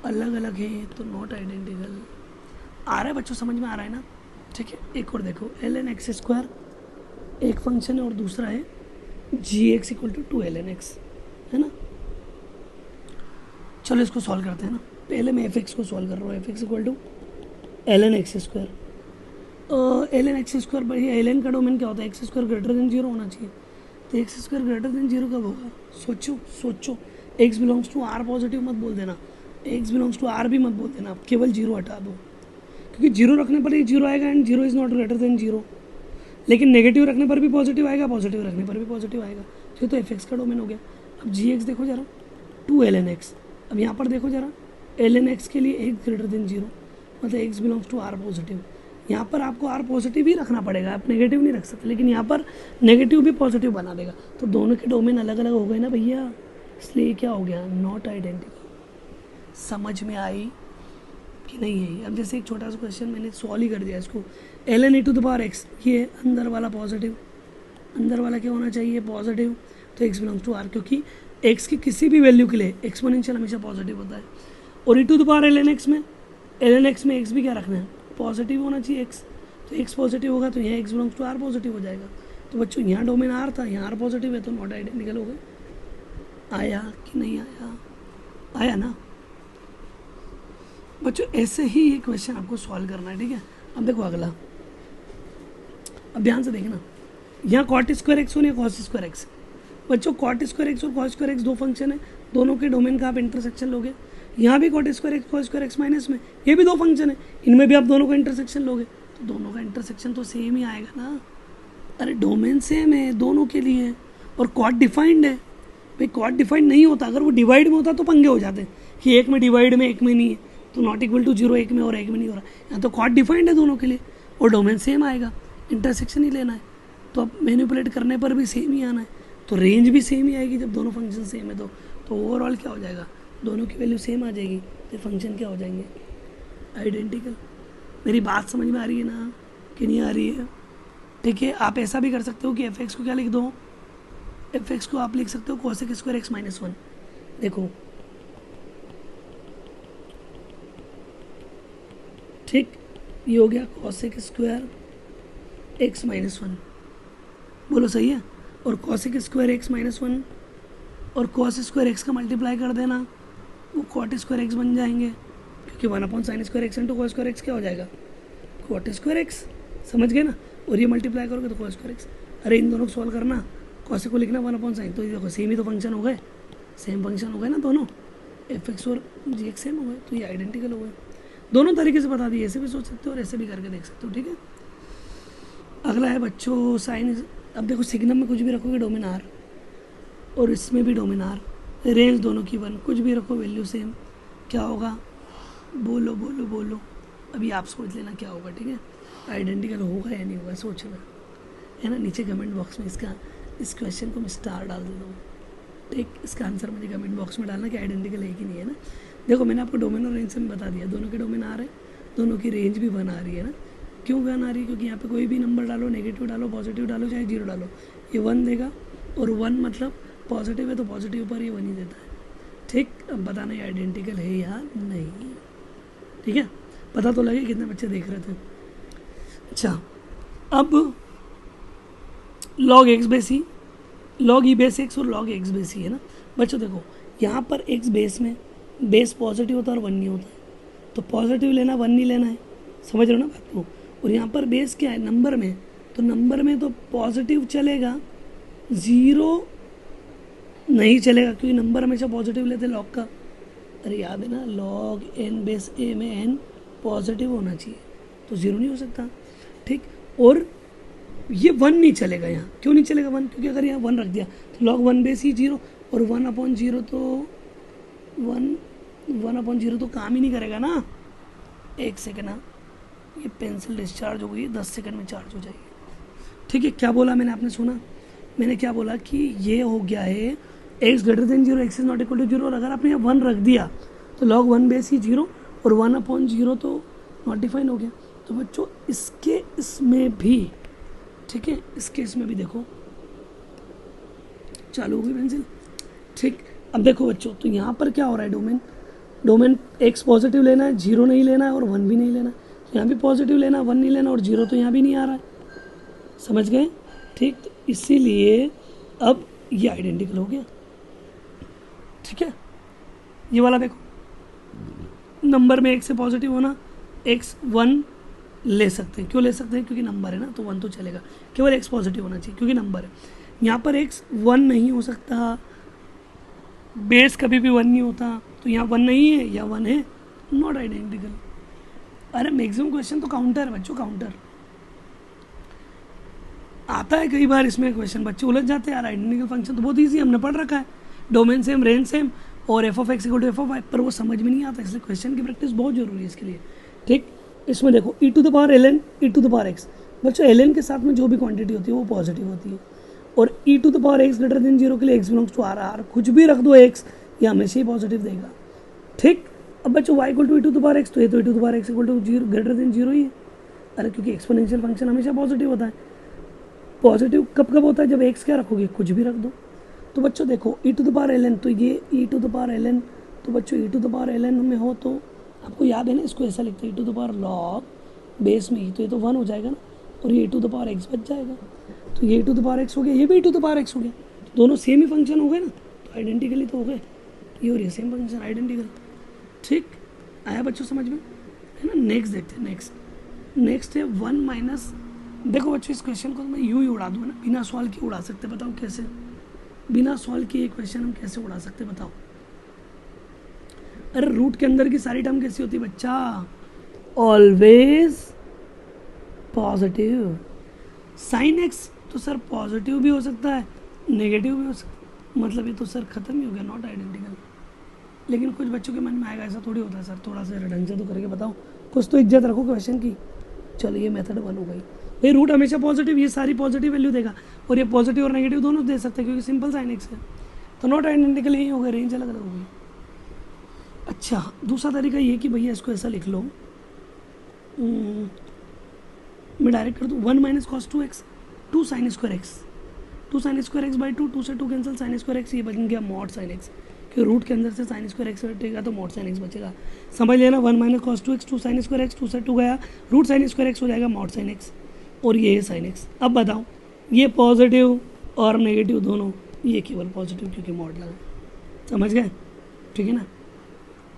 Speaker 1: अलग अलग है, तो नॉट आइडेंटिकल। आ रहा है बच्चों, समझ में आ रहा है ना? ठीक है, एक और देखो, एल एन एक्स स्क्वायर एक फंक्शन है और दूसरा है g x equal to two l n x, है ना। चलो इसको सॉल्व करते हैं ना। पहले मैं एफ एक्स को सॉल्व कर रहा हूँ, f x equal to l n x square. L n x square, भैया एल एन का डोमेन क्या होता है, x square greater than zero होना चाहिए, तो x square greater than zero कब होगा? सोचो, x belongs to R positive मत बोल देना, एक्स बिलोंग्स टू आर भी मत बोल देना, केवल जीरो हटा दो, क्योंकि जीरो रखने पर ही जीरो आएगा and zero is not greater than zero. लेकिन नेगेटिव रखने पर भी पॉजिटिव आएगा, पॉजिटिव रखने पर भी पॉजिटिव आएगा, तो एफ एक्स का डोमेन हो गया। अब जी एक्स देखो जरा, टू एल एन एक्स, अब यहाँ पर देखो जरा, एल एन एक्स के लिए एक्स ग्रेटर देन जीरो, मतलब x belongs to R positive. यहाँ पर आपको आर पॉजिटिव ही रखना पड़ेगा, आप नेगेटिव नहीं रख सकते, लेकिन यहाँ पर नेगेटिव भी पॉजिटिव बना देगा, तो दोनों के डोमेन अलग अलग हो गए ना भैया, इसलिए क्या हो गया, नॉट आइडेंटिकल। समझ में आई कि नहीं है? अब जैसे एक छोटा सा क्वेश्चन मैंने सॉल्व ही कर दिया इसको, l n e to the power x, ये अंदर वाला पॉजिटिव, अंदर वाला क्या होना चाहिए, पॉजिटिव, तो एक्स बिलोंग्स टू आर, क्योंकि एक्स की किसी भी वैल्यू के लिए एक्सपोनेंशियल हमेशा पॉजिटिव होता है। और e to the power l n x में एक्स भी क्या रखना है, पॉजिटिव होना चाहिए एक्स, तो एक्स पॉजिटिव होगा तो यहाँ x belongs to R positive हो जाएगा। तो बच्चों यहाँ डोमेन आर था, यहाँ आर पॉजिटिव है, तो नॉट आइडेंटिकल हो गए। आया कि नहीं आया? आया ना बच्चों? ऐसे ही ये क्वेश्चन आपको सॉल्व करना है, ठीक है। अब देखो अगला, अब ध्यान से देखना, यहाँ कॉट स्क्वायर एक्स और कॉस स्क्वायर एक्स। बच्चों कॉट स्क्वायर एक्स और कॉस स्क्वायर एक्स दो फंक्शन है, दोनों के डोमेन का आप इंटरसेक्शन लोगे। यहाँ भी cot square x cos square x minus में, ये भी दो फंक्शन है, इनमें भी आप दोनों का इंटरसेक्शन लोगे, तो दोनों का इंटरसेक्शन तो सेम ही आएगा ना। अरे डोमेन सेम है दोनों के लिए, और कॉट डिफाइंड है। भाई कॉट डिफाइंड नहीं होता, अगर वो डिवाइड में होता तो पंगे हो जाते कि एक में डिवाइड में एक में नहीं है, तो नॉट इक्वल टू जीरो एक में और एक में नहीं हो रहा। यहाँ तो कॉट डिफाइंड है दोनों के लिए और डोमेन सेम आएगा, इंटरसेक्शन ही लेना है, तो अब मैनिपुलेट करने पर भी सेम ही आना है, तो रेंज भी सेम ही आएगी जब दोनों फंक्शन सेम है। तो ओवरऑल क्या हो जाएगा, दोनों की वैल्यू सेम आ जाएगी, तो फंक्शन क्या हो जाएंगे, आइडेंटिकल। मेरी बात समझ में आ रही है ना कि नहीं आ रही है? ठीक है, आप ऐसा भी कर सकते हो कि एफ एक्स को क्या लिख दो, एफ एक्स को आप लिख सकते हो cosec square x minus one. देखो ठीक, ये हो गया cosec square x minus one, बोलो सही है। और cosec square x minus one और कॉस स्क्वायर एक्स का मल्टीप्लाई कर देना, वो कॉट स्क्वायर एक्स बन जाएंगे, क्योंकि one upon sine square x into cos square x क्या हो जाएगा, कॉट स्क्वायर एक्स। समझ गए ना? और ये मल्टीप्लाई करोगे तो कॉस स्क्वायर एक्स। अरे इन दोनों को सॉल्व करना, कॉस को लिखना वन अपॉन साइन, तो ये देखो सेम ही तो फंक्शन हो गए, सेम फंक्शन हो गए ना दोनों, एफ एक्स और जी एक्स सेम हो गए, तो ये आइडेंटिकल हो गए। दोनों तरीके से बता दिए, ऐसे भी सोच सकते हो और ऐसे भी करके देख सकते हो, ठीक है। अगला है बच्चों साइन। अब देखो सिग्नम में कुछ भी रखोगे डोमेन आर, और इसमें भी डोमेन आर, रेंज दोनों की वन, कुछ भी रखो वैल्यू सेम, क्या होगा, बोलो बोलो बोलो, अभी आप सोच लेना क्या होगा, ठीक है। आइडेंटिकल होगा या नहीं होगा सोचना, है ना। नीचे कमेंट बॉक्स में इसका, इस क्वेश्चन को मैं स्टार डाल देता हूँ, ठीक। इसका आंसर मुझे कमेंट बॉक्स में डालना कि आइडेंटिकल है कि नहीं है ना। देखो मैंने आपको डोमेन और रेंज से बता दिया, दोनों के डोमेन आ रहे हैं, दोनों की रेंज भी वन आ रही है ना। क्यों वन आ रही है, क्योंकि यहाँ पे कोई भी नंबर डालो, नेगेटिव डालो, पॉजिटिव डालो, चाहे जीरो डालो, ये वन देगा, और वन मतलब पॉजिटिव है तो पॉजिटिव पर ये वन ही देता है, ठीक। अब बताना ये आइडेंटिकल है या नहीं, ठीक है। पता तो लगे कितने बच्चे देख रहे थे। अच्छा, अब लॉग एक्स बेस ही, लॉग ई बेस एक्स और लॉग एक्स बेस ही है ना बच्चों। देखो यहाँ पर एक्स बेस में बेस पॉजिटिव होता है और वन नहीं होता है, तो पॉजिटिव लेना, वन नहीं लेना है, समझ रहे हो ना बात को। और यहाँ पर बेस क्या है, नंबर में, तो नंबर में तो पॉजिटिव चलेगा, ज़ीरो नहीं चलेगा, क्योंकि नंबर हमेशा पॉजिटिव लेते लॉग का। अरे याद है ना, लॉग एन बेस ए में एन पॉजिटिव होना चाहिए, तो ज़ीरो नहीं हो सकता, ठीक। और ये 1 नहीं चलेगा यहाँ, क्यों नहीं चलेगा 1? क्योंकि अगर यहाँ 1 रख दिया तो log 1 बेस ही 0, और 1/0 तो 1/0 तो काम ही नहीं करेगा ना। एक सेकेंड, हाँ ये पेंसिल डिस्चार्ज हो गई, 10 सेकंड में चार्ज हो जाएगी। ठीक है, क्या बोला मैंने, आपने सुना? मैंने क्या बोला कि ये हो गया है x greater than 0, x is not equal to 0, और अगर आपने यहाँ 1 रख दिया तो log 1 बेस ही 0 और 1/0 तो नॉट डिफाइन हो गया। तो बच्चों इसके इसमें भी, ठीक है, इसके इसमें भी देखो चालू हो गई पेंसिल। ठीक, अब देखो बच्चों, तो यहाँ पर क्या हो रहा है, डोमेन x पॉजिटिव लेना है, 0 नहीं लेना है और 1 भी नहीं लेना है। यहाँ भी पॉजिटिव लेना, 1 नहीं लेना और 0 तो यहाँ भी नहीं आ रहा है। समझ गए? ठीक, तो इसीलिए अब ये आइडेंटिकल हो गया। ठीक है, ये वाला देखो, नंबर में 1 से पॉजिटिव होना, x 1 ले सकते हैं। क्यों ले सकते हैं? क्योंकि नंबर है ना, तो 1 तो चलेगा। केवल x पॉजिटिव होना चाहिए क्योंकि नंबर है। यहाँ पर x 1 नहीं हो सकता, बेस कभी भी 1 नहीं होता, तो यहाँ 1 नहीं है या 1 है, नॉट आइडेंटिकल। अरे मैक्सिमम क्वेश्चन तो काउंटर है बच्चों, काउंटर आता है कई बार इसमें क्वेश्चन, बच्चे उलझ जाते हैं यार। आइडेंटिकल फंक्शन तो बहुत ईजी, हमने पढ़ रखा है, डोमेन सेम, रेंज सेम और f of x equal to f of y, पर वो समझ में नहीं आता, इसलिए क्वेश्चन की प्रैक्टिस बहुत जरूरी है इसके लिए। ठीक, इसमें देखो e to the power ln e to the power x, बच्चों ln के साथ में जो भी क्वांटिटी होती है वो पॉजिटिव होती है, और e to the power x greater than 0 के लिए x बिलोंग्स टू r, कुछ भी रख दो x, ये हमेशा ही पॉजिटिव देगा। ठीक, अब बच्चों y equal to e to the power x, तो ये तो e to the power x equal to 0 greater than 0 ही है। अरे क्योंकि एक्सपोनेंशियल फंक्शन हमेशा पॉजिटिव होता है। पॉजिटिव कब कब होता है? जब x क्या रखोगे, कुछ भी रख दो। तो बच्चों देखो e to the power ln, तो ये e to the power ln, तो बच्चों e to the power ln में हो तो आपको याद है ना, इसको ऐसा लिखते हैं e to the power log base में ही, तो ये तो 1 हो जाएगा ना, और ये e to the power x बच जाएगा। तो ये e to the power x हो गया, ये भी e to the power x हो गया, तो दोनों सेम ही फंक्शन हो गए ना, तो आइडेंटिकली तो हो गए, ये और ये सेम फंक्शन, आइडेंटिकल। ठीक, आया बच्चों समझ में, है ना? नेक्स्ट देखते हैं, नेक्स्ट है 1 माइनस। देखो बच्चों, इस क्वेश्चन को मैं यूँ ही उड़ा दूँ ना, बिना सॉल्व किए उड़ा सकते, बताओ कैसे? बिना सॉल्व किए क्वेश्चन हम कैसे उड़ा सकते, बताओ? अरे रूट के अंदर की सारी टर्म कैसी होती है बच्चा? Always positive. साइन एक्स तो सर पॉजिटिव भी हो सकता है, नेगेटिव भी हो सकता है, मतलब ये तो सर खत्म ही हो गया, नॉट आइडेंटिकल। लेकिन कुछ बच्चों के मन में आएगा ऐसा थोड़ी होता है सर, थोड़ा सा ढंग से तो करके बताओ, कुछ तो इज्जत रखो क्वेश्चन की। चलो ये मेथड 1 हो गई भाई, रूट हमेशा पॉजिटिव, ये सारी पॉजिटिव वैल्यू देगा, और ये पॉजिटिव और नेगेटिव दोनों दे सकते हैं क्योंकि सिंपल साइन एक्स है, तो नॉट आइडेंटिकल ही हो गया, रेंज अलग अलग होगी। अच्छा, दूसरा तरीका ये कि भैया इसको ऐसा लिख लो, मैं डायरेक्ट कर दूँ 1 minus cos 2x 2 sign square x, 2 sign square x by 2 से 2 कैंसिल, साइन स्क्वायर एक्स ये बन गया मॉड साइन एक्स, क्योंकि रूट के अंदर से साइन स्क्वायर एक्स बचेगा तो मॉड साइन एक्स बचेगा। समझ लेना, 1 minus cos 2x 2 sign square x, 2 से 2 गया, रूट साइन स्क्वायर एक्स हो जाएगा मॉड साइन एक्स, और ये है साइन एक्स। अब बताओ, ये पॉजिटिव और नेगेटिव दोनों, ये केवल पॉजिटिव क्योंकि मॉड लगा। समझ गए? ठीक है ना?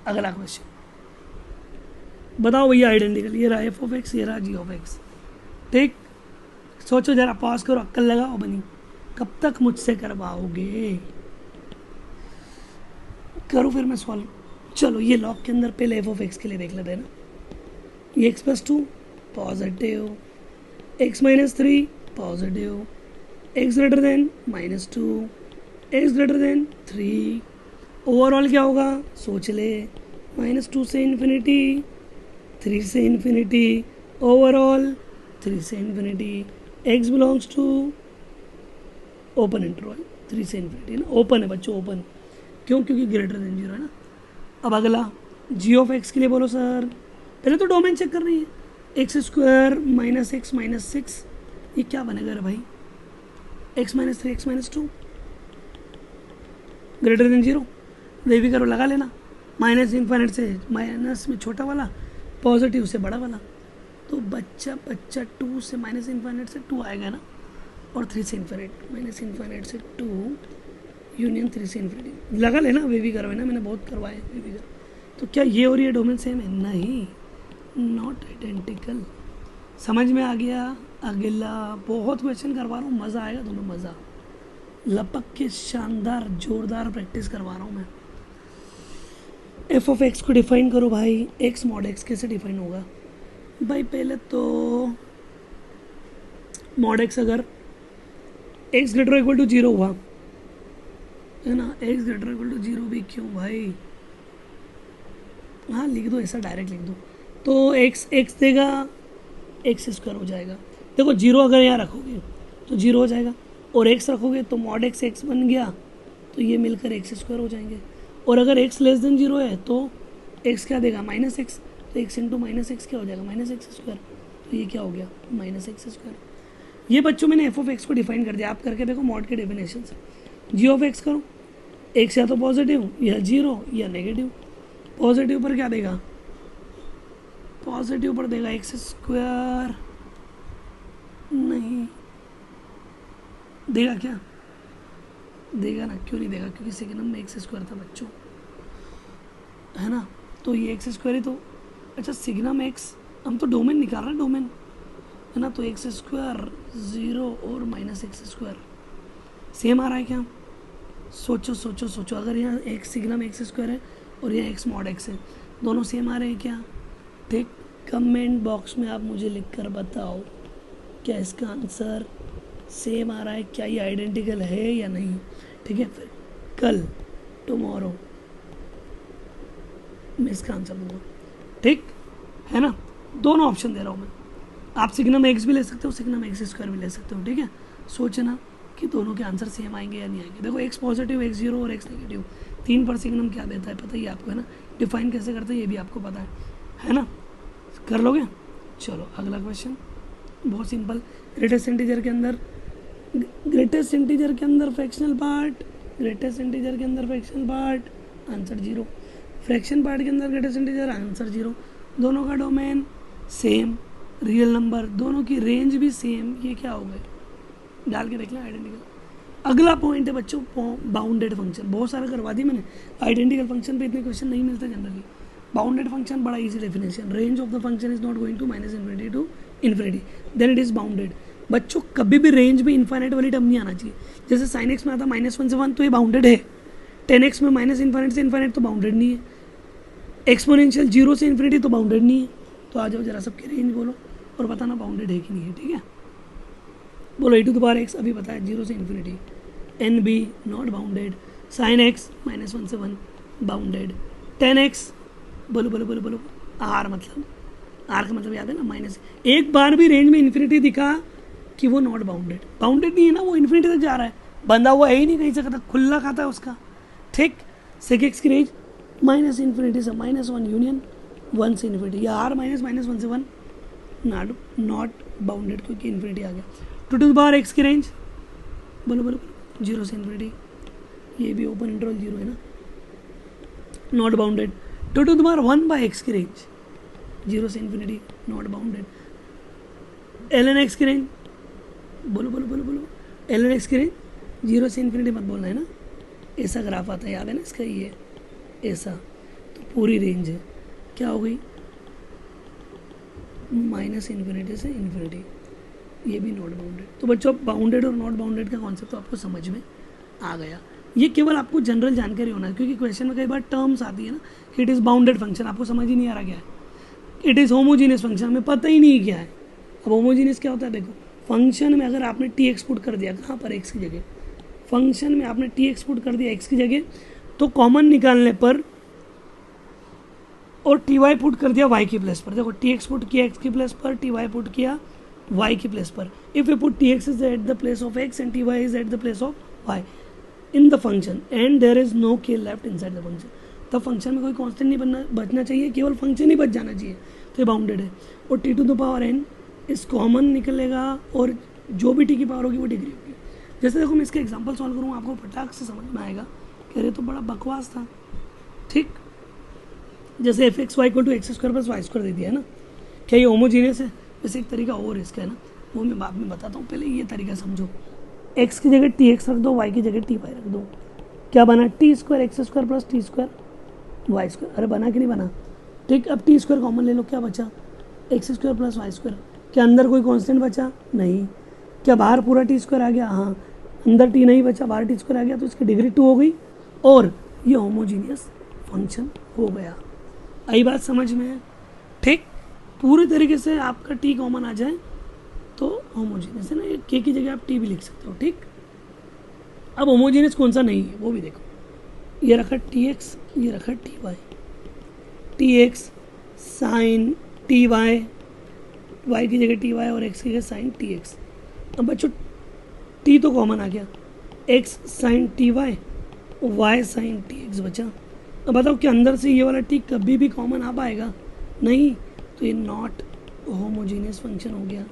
Speaker 1: अगला क्वेश्चन बताओ भैया, आइडेंटिकल, ये रहा एफ ऑफ एक्स, ये रहा जी ऑफ एक्स। ठीक, सोचो जरा, पॉज करो, अक्ल लगाओ, बनी कब तक मुझसे करवाओगे? करो फिर मैं सॉल्व। चलो ये लॉग के अंदर पहले एफ ऑफ एक्स के लिए देख लेते हैं ना, ये x plus 2 positive, x minus 3 positive, x greater then -2, x greater then 3, overall क्या होगा सोच ले, -2 से इन्फिनिटी, 3 से इन्फिनिटी, ओवरऑल 3 से infinity, x belongs to open interval 3 से इन्फिनिटी ना, ओपन है बच्चों, ओपन क्यों? क्योंकि ग्रेटर देन 0 है ना। अब अगला जी ऑफ एक्स के लिए बोलो सर, पहले तो डोमेन चेक करनी है, x square minus x minus 6, ये क्या बनेगा रे भाई? X minus 3 x minus 2 greater than 0, वे भी करो, लगा लेना, माइनस इन्फाइनाइट से माइनस में छोटा वाला, पॉजिटिव से बड़ा वाला, तो बच्चा 2 से माइनस इन्फाइनाइट से 2 आएगा ना, और 3 से इन्फाइनाइट, माइनस इन्फाइनाइट से 2 यूनियन 3 से इन्फिनिटी, लगा लेना, वे भी करो है ना, मैंने बहुत करवाए वे भी करो। तो क्या ये और ये डोमेन सेम है? नहीं, नॉट आइडेंटिकल। समझ में आ गया? अगला बहुत क्वेश्चन करवा रहा हूँ, मज़ा आएगा तुम्हें, मज़ा, लपक के शानदार जोरदार प्रैक्टिस करवा रहा हूँ मैं। एफ ऑफ एक्स को डिफाइन करो भाई, एक्स मॉड एक्स कैसे डिफाइन होगा भाई? पहले तो मॉड एक्स अगर एक्स ग्रेटर इक्वल टू 0 हुआ है ना, एक्स ग्रेटर इक्वल टू 0 भी क्यों भाई, हाँ लिख दो, ऐसा डायरेक्ट लिख दो। तो एक्स देगा एक्स स्क्वायर हो जाएगा। देखो 0 अगर यहाँ रखोगे तो 0 हो जाएगा, और एक्स रखोगे तो मॉड एक्स एक्स बन गया, तो ये मिलकर एक्स स्क्वायर हो जाएंगे। और अगर एक्स लेस देन 0 है तो एक्स क्या देगा, माइनस एक्स, तो एक्स इंटू माइनस एक्स क्या हो जाएगा, माइनस एक्स स्क्वायर। तो ये क्या हो गया, माइनस एक्स स्क्वायर। ये बच्चों मैंने एफ ऑफ एक्स को डिफाइन कर दिया, आप करके देखो मॉड के डेफिनेशन से। जी ऑफ एक्स करो, एक्स या तो पॉजिटिव या 0 या नेगेटिव। पॉजिटिव पर क्या देगा, पॉजिटिव पर देगा एक्स स्क्वायर, नहीं देगा क्या, देगा ना, क्यों नहीं देगा, क्योंकि सेकंड में एक्स स्क्वायर था बच्चों, है ना। तो ये एक्स स्क्वायर ही तो, अच्छा सिग्नम एक्स, हम तो डोमेन निकाल रहे हैं, डोमेन है ना। तो एक्स स्क्वायर 0 और माइनस एक्स स्क्वायर सेम आ रहा है क्या, सोचो सोचो सोचो। अगर यहाँ एक्स सिग्नम एक्स स्क्वायर है और यहाँ एक्स मॉड एक्स है, दोनों सेम आ रहे हैं क्या, ठीक। कमेंट बॉक्स में आप मुझे लिखकर बताओ क्या इसका आंसर सेम आ रहा है, क्या ये आइडेंटिकल है या नहीं, ठीक है। फिर कल टुमारो मैं इसका आंसर दूंगा, ठीक है ना। दोनों ऑप्शन दे रहा हूँ मैं, आप सिग्नम एक्स भी ले सकते हो, सिग्नम एक्स स्क्वायर भी ले सकते हो, ठीक है। सोचना कि दोनों के आंसर सेम आएंगे या नहीं आएंगे। देखो एक्स पॉजिटिव, एक्स 0 और एक्स नेगेटिव, 3 पर सिग्नम क्या देता है पता ही आपको, है ना। डिफाइन कैसे करते हैं ये भी आपको पता है ना। कर लोगे, चलो अगला क्वेश्चन बहुत सिंपल। ग्रेटेस्ट इंटीजर के अंदर, ग्रेटेस्ट इंटीजर के अंदर फ्रैक्शनल पार्ट, ग्रेटेस्ट इंटीजर के अंदर fractional part, answer 0। Fraction part के अंदर ग्रेटेस्ट इंटीजर, आंसर 0। दोनों का डोमेन सेम, रियल नंबर, दोनों की रेंज भी सेम, ये क्या हो गए, डाल के देख लें आइडेंटिकल। अगला पॉइंट है बच्चों बाउंडेड फंक्शन, बहुत सारा करवा दी मैंने। आइडेंटिकल फंक्शन पे इतने क्वेश्चन नहीं मिलते जनरली। बाउंडेड फंक्शन बड़ा easy definition, range of the function is not going to minus infinity to infinity, then it is bounded. बच्चों कभी भी रेंज में इन्फाइनाइट वाली टर्म नहीं आना चाहिए। जैसे साइन एक्स में आता -1 से 1 तो ये बाउंडेड है, 10x में माइनस इन्फाइनाइट से इन्फाइनाइट तो बाउंडेड नहीं है, एक्सपोनेंशियल 0 से इन्फिनिटी तो बाउंडेड नहीं है। तो आ जाओ जरा सबकी रेंज बोलो और बताना बाउंडेड है कि नहीं है, ठीक है। बोलो e⁻x अभी बताया 0 से infinity, and be not bounded, sine x -1 से 1 बाउंडेड, 10x बोलो बोलो बोलो बोलो, आर मतलब, आर का मतलब याद है ना माइनस। एक बार भी रेंज में इन्फिनिटी दिखा कि वो नॉट बाउंडेड, बाउंडेड नहीं है ना, वो इन्फिनिटी तक जा रहा है, बंधा हुआ है ही नहीं कहीं से, खाता खुला खाता है उसका, ठीक। सेक एक्स की रेंज माइनस इन्फिनिटी से -1 यूनियन 1 से इन्फिनिटी, या आर -1 से 1 नॉट बाउंडेड क्योंकि इन्फिनिटी आ गया। 2⁻x की रेंज बोलो बोलो बोलो, 0 से इन्फिनिटी, ये भी ओपन इंटरवल 0 है ना, नॉट बाउंडेड। 2⁻1/x की रेंज 0 से infinity, not bounded. ln x की रेंज बोलो बोलो बोलो बोलो, ln x की रेंज 0 से इन्फिनिटी मत बोलना है ना, ऐसा ग्राफ आता है याद है ना इसका, ये ऐसा, तो पूरी रेंज है क्या हो गई, माइनस इन्फिनिटी से इन्फिनिटी, ये भी नॉट बाउंडेड। तो बच्चों बाउंडेड और नॉट बाउंडेड का कॉन्सेप्ट तो आपको समझ में आ गया। ये केवल आपको जनरल जानकारी होना है, क्योंकि क्वेश्चन में कई बार टर्म्स आती है ना, इट इज़ बाउंडेड फंक्शन, आपको समझ ही नहीं आ रहा क्या है, इट इज़ होमोजीनियस फंक्शन, हमें पता ही नहीं क्या है। अब होमोजीनियस क्या होता है, देखो फंक्शन में अगर आपने टी एक्स पुट कर दिया, कहाँ पर एक्स की जगह, फंक्शन में आपने टी एक्स पुट कर दिया एक्स की जगह, तो कॉमन निकालने पर और टी वाई पुट कर दिया वाई की प्लेस पर, देखो टी एक्स पुट किया एक्स की प्लेस पर, टी वाई पुट किया वाई की प्लेस पर। If you put t x is at the place of x and t y is at the place of y in the function and there is no k left inside the function, तब function में कोई constant नहीं बचना चाहिए, केवल function ही बच जाना चाहिए, तो ये बाउंडेड है। और t⁻n इस कॉमन निकलेगा और जो भी टी की पावर होगी वो डिग्री होगी। जैसे देखो मैं इसका एग्जांपल सॉल्व करूँ, आपको फटाक से समझ में आएगा कि अरे तो बड़ा बकवास था, ठीक। जैसे fx y = x² + y² दे दिया है ना, क्या ये होमोजीनियस है, वैसे एक तरीका और इसका है ना, वो मैं बाद में बताता हूँ, पहले ये तरीका समझो। x की जगह tx रख दो, y की जगह ty रख दो, क्या बना t² x² + t² y², अरे बना कि नहीं बना, ठीक। अब t² कॉमन ले लो, क्या बचा x² + y², क्या अंदर कोई कांस्टेंट बचा, नहीं। क्या बाहर पूरा t² आ गया, हाँ। अंदर t नहीं बचा, बाहर t² आ गया, तो इसकी डिग्री 2 हो गई और ये होमोजीनियस फंक्शन हो गया। आई बात समझ में है, ठीक। पूरे तरीके से आपका t कॉमन आ जाए तो होमोजीनियस है ना, ये के की जगह आप टी भी लिख सकते हो, ठीक। अब होमोजीनियस कौन सा नहीं है वो भी देखो, ये रखा टी एक्स, ये रखा t y, t x sine t y, y की जगह टी वाई और एक्स की जगह साइन टी एक्स। अब बच्चों टी तो कॉमन आ गया, x sine t y, y sine t x बचा। अब बताओ कि अंदर से ये वाला टी कभी भी कॉमन आ पाएगा? नहीं, तो ये नॉट होमोजीनियस फंक्शन हो गया।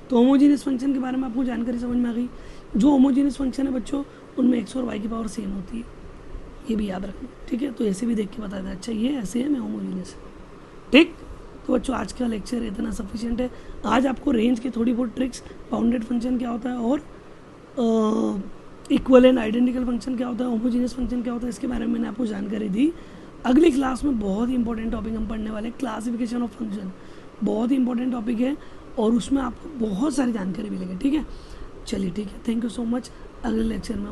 Speaker 1: तो होमोजीनियस फंक्शन के बारे में आपको जानकारी समझ में आ गई। जो होमोजीनियस फंक्शन है बच्चों, उनमें एक्स और वाई की पावर सेम होती है, ये भी याद रखना, ठीक है। तो ऐसे भी देख के बता दें, अच्छा ये ऐसे है, मैं होमोजीनियस, ठीक। तो बच्चों आज का लेक्चर इतना सफिशिएंट है। आज आपको रेंज की थोड़ी बहुत ट्रिक्स, बाउंडेड फंक्शन क्या होता है और इक्वल एंड आइडेंटिकल फंक्शन क्या होता है, होमोजीनियस फंक्शन क्या होता है, इसके बारे में मैंने आपको जानकारी दी। अगली क्लास में बहुत ही इंपॉर्टेंट टॉपिक हम पढ़ने वाले हैं, क्लासिफिकेशन ऑफ फंक्शन। बहुत ही इंपॉर्टेंट टॉपिक है और उसमें आपको बहुत सारी जानकारी मिलेगी, ठीक है। चलिए ठीक है, थैंक यू सो मच। अगले लेक्चर में